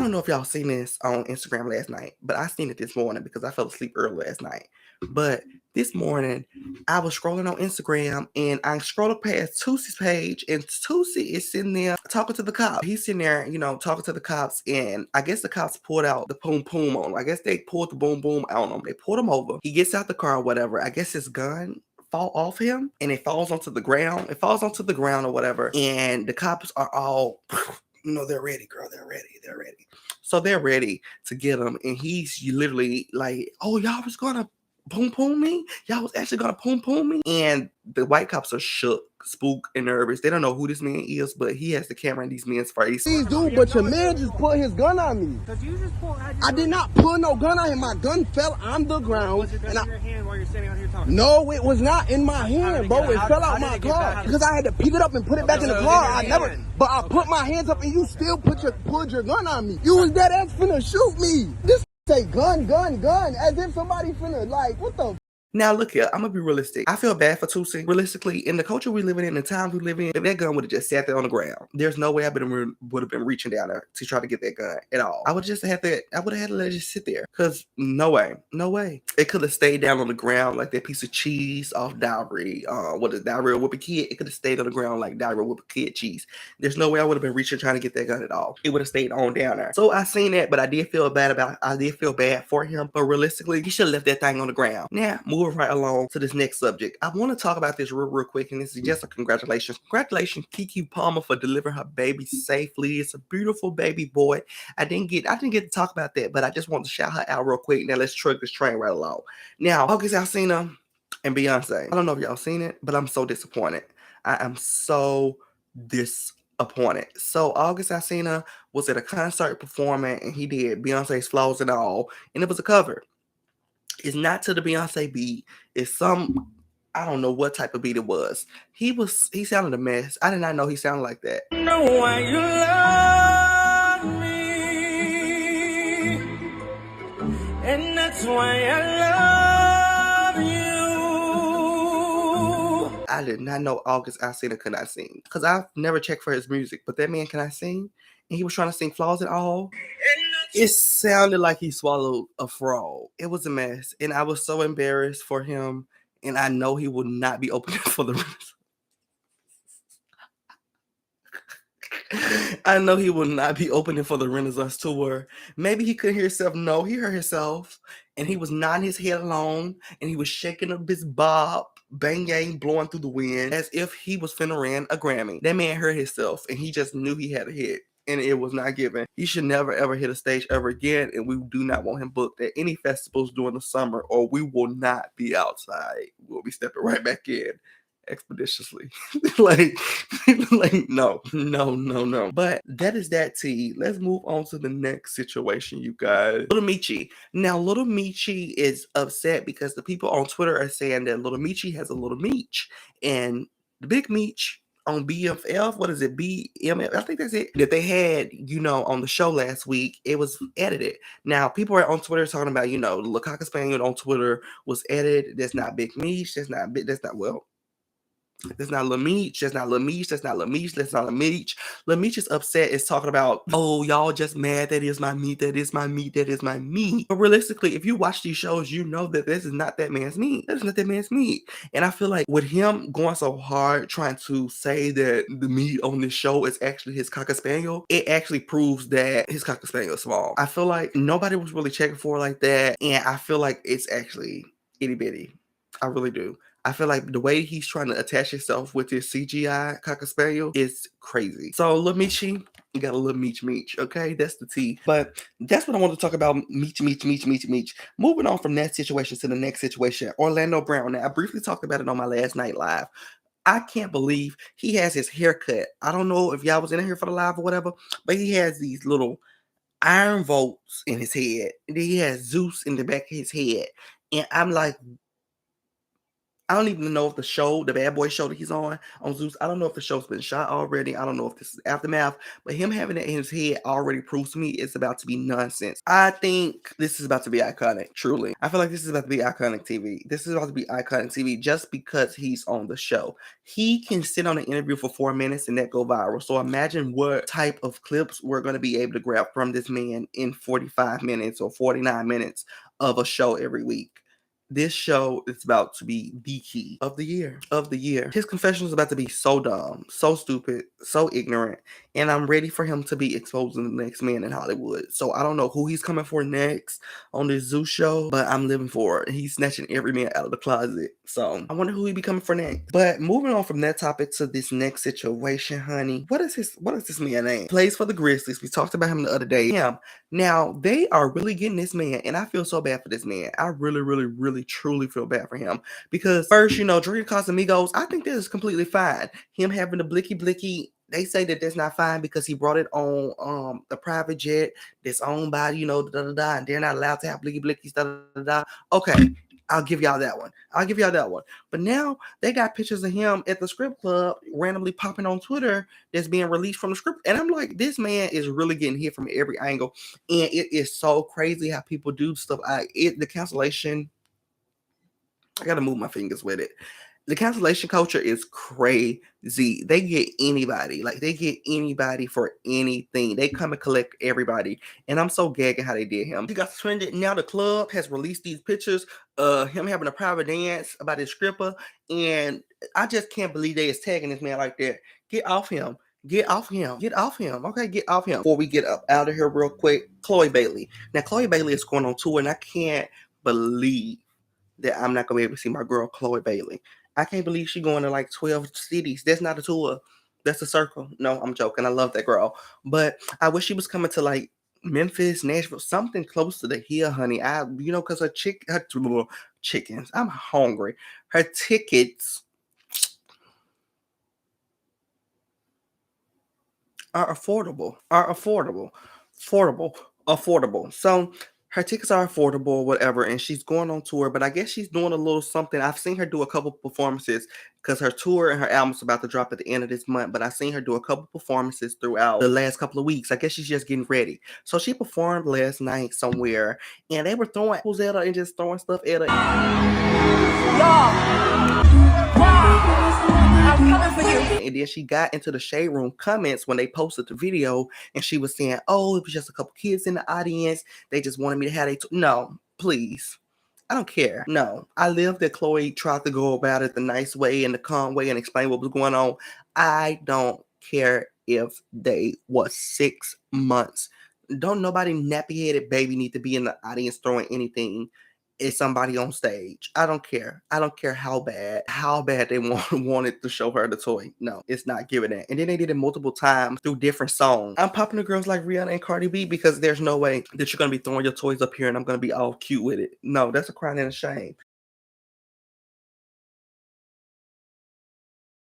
don't know if y'all seen this on Instagram last night, but I seen it this morning because I fell asleep early last night. But this morning, I was scrolling on Instagram and I scrolled past Toosie's page, and Toosii is sitting there talking to the cops. He's sitting there, talking to the cops, and I guess the cops pulled out the boom boom on him. I guess they pulled the boom boom out on him. They pulled him over. He gets out the car or whatever. I guess his gun fall off him and it falls onto the ground. It falls onto the ground or whatever. And the cops are all, they're ready, girl. They're ready. They're ready. So they're ready to get him. And he's literally like, oh, y'all was going to boom me? Y'all was actually going to boom me? And the white cops are shook, spooked, and nervous. They don't know who this man is, but he has the camera in these men's face. Please do, but your man just put his gun on me. Because you just pulled. I did not pull no gun on him. My gun fell on the ground. Was your gun in your hand while you're standing out here talking? No, it was not in my hand, bro. It fell out my car because I had to pick it up and put it back in the car. But I put my hands up and you still pulled your gun on me. You was dead ass finna shoot me. This say gun, as if somebody finna what the. Now, look here, I'm going to be realistic. I feel bad for Toosii. Realistically, in the culture we live in the times we live in, if that gun would have just sat there on the ground, there's no way I would have been reaching down there to try to get that gun at all. I would have had to let it just sit there. Because no way. It could have stayed down on the ground like that piece of cheese off Diary. Diary of Whipped Kid? It could have stayed on the ground like Diary of Whipped Kid cheese. There's no way I would have been reaching trying to get that gun at all. It would have stayed on down there. So I seen that, but I did feel bad for him. But realistically, he should have left that thing on the ground. Now, moving right along to this next subject. I want to talk about this real quick, and this is just a congratulations. Congratulations, Keke Palmer, for delivering her baby safely. It's a beautiful baby boy. I didn't get to talk about that, but I just want to shout her out real quick. Now let's trug this train right along. Now, August Alsina and Beyonce. I don't know if y'all seen it, but I'm so disappointed. I am so disappointed. So August Alsina was at a concert performing, and he did Beyonce's Flaws and All, and it was a cover. It's not to the Beyonce beat. It's some, I don't know what type of beat it was. He sounded a mess. I did not know he sounded like that. I know why you love me, and that's why I love you. I did not know August Alsina could not sing, because I've never checked for his music, but that man cannot sing, and he was trying to sing Flaws and All. It sounded like he swallowed a frog. It was a mess, and I was so embarrassed for him, and I know he will not be opening for the Renaissance. I know he will not be opening for the Renaissance tour. Maybe he couldn't hear himself. No, he heard himself, and he was nodding his head along, and he was shaking up his bob, bang yang, blowing through the wind, as if he was finna win a Grammy. That man heard himself, and he just knew he had a hit. And it was not given. He should never, ever hit a stage ever again. And we do not want him booked at any festivals during the summer, or we will not be outside. We'll be stepping right back in expeditiously. No. But that is that tea. Let's move on to the next situation, you guys. Little Meechie. Now, Little Meechie is upset because the people on Twitter are saying that Little Meechie has a little Meech. And the big Meech on BFF, what is it, BMF? I think that's it. That they had, on the show last week, it was edited. Now, people are on Twitter talking about, the little Cocker Spaniel on Twitter was edited. That's not Big Meech. That's not Lil Meech. That's not Lil Meech. That's not Lil Meech. That's not Lil Meech. Lil Meech is upset. Is talking about, oh, y'all just mad. That is my meat. That is my meat. That is my meat. But realistically, if you watch these shows, you know that this is not that man's meat. That is not that man's meat. And I feel like with him going so hard trying to say that the meat on this show is actually his Cocker Spaniel, it actually proves that his Cocker Spaniel is small. I feel like nobody was really checking for it like that. And I feel like it's actually itty bitty. I really do. I feel like the way he's trying to attach himself with his CGI Cocker Spaniel is crazy. So, Lil Meechie, you got a little Meech, okay? That's the tea. But that's what I want to talk about, Meech. Moving on from that situation to the next situation, Orlando Brown. Now, I briefly talked about it on my last night live. I can't believe he has his haircut. I don't know if y'all was in here for the live or whatever, but he has these little iron bolts in his head. And then he has Zeus in the back of his head. And I'm like, I don't even know if the show, the Bad Boy show that he's on Zeus, I don't know if the show's been shot already. I don't know if this is aftermath, but him having it in his head already proves to me it's about to be nonsense. I think this is about to be iconic, truly. I feel like this is about to be iconic TV. This is about to be iconic TV just because he's on the show. He can sit on an interview for 4 minutes and that go viral. So imagine what type of clips we're going to be able to grab from this man in 45 minutes or 49 minutes of a show every week. This show is about to be the key of the year. His confession is about to be so dumb, so stupid, so ignorant, and I'm ready for him to be exposing the next man in Hollywood. So I don't know who he's coming for next on this Zeus show, but I'm living for it. He's snatching every man out of the closet. So I wonder who he be coming for next. But moving on from that topic to this next situation, honey. What is this man name? Plays for the Grizzlies. We talked about him the other day. Now they are really getting this man, and I feel so bad for this man. I really, truly feel bad for him because first, drinking Casamigos, I think this is completely fine. Him having the blicky, they say that that's not fine because he brought it on the private jet that's owned by and they're not allowed to have blickies. Okay. I'll give y'all that one. But now they got pictures of him at the strip club randomly popping on Twitter that's being released from the script. And I'm like, this man is really getting hit from every angle. And it is so crazy how people do stuff. The cancellation, I got to move my fingers with it. The cancellation culture is crazy. They get anybody. Like, they get anybody for anything. They come and collect everybody. And I'm so gagging how they did him. He got suspended. Now the club has released these pictures of him having a private dance about his stripper. And I just can't believe they is tagging this man like that. Get off him. Get off him. Okay, get off him. Before we get up out of here real quick, Chloe Bailey. Now, Chloe Bailey is going on tour, and I can't believe that I'm not going to be able to see my girl, Chloe Bailey. I can't believe she's going to like 12 cities. That's not a tour. That's a circle. No, I'm joking. I love that girl. But I wish she was coming to like Memphis, Nashville, something close to the hill, honey. Because her chickens. I'm hungry. Her tickets are affordable. So her tickets are affordable, whatever, and she's going on tour, but I guess she's doing a little something. I've seen her do a couple performances because her tour and her album's about to drop at the end of this month, but I've seen her do a couple performances throughout the last couple of weeks. I guess she's just getting ready. So she performed last night somewhere, and they were throwing apples at her and just throwing stuff at her. I'm coming for you. And then she got into the Shade Room comments when they posted the video, and she was saying, oh, it was just a couple kids in the audience. They just wanted me to have no, please. I don't care. No, I live that Chloe tried to go about it the nice way and the calm way and explain what was going on. I don't care if they was 6 months. Don't nobody nappy-headed baby need to be in the audience throwing anything at somebody on stage. I don't care. I don't care how bad they wanted to show her the toy. No, it's not giving that. And then they did it multiple times through different songs. I'm popping the girls like Rihanna and Cardi B because there's no way that you're going to be throwing your toys up here and I'm going to be all cute with it. No, that's a crime and a shame.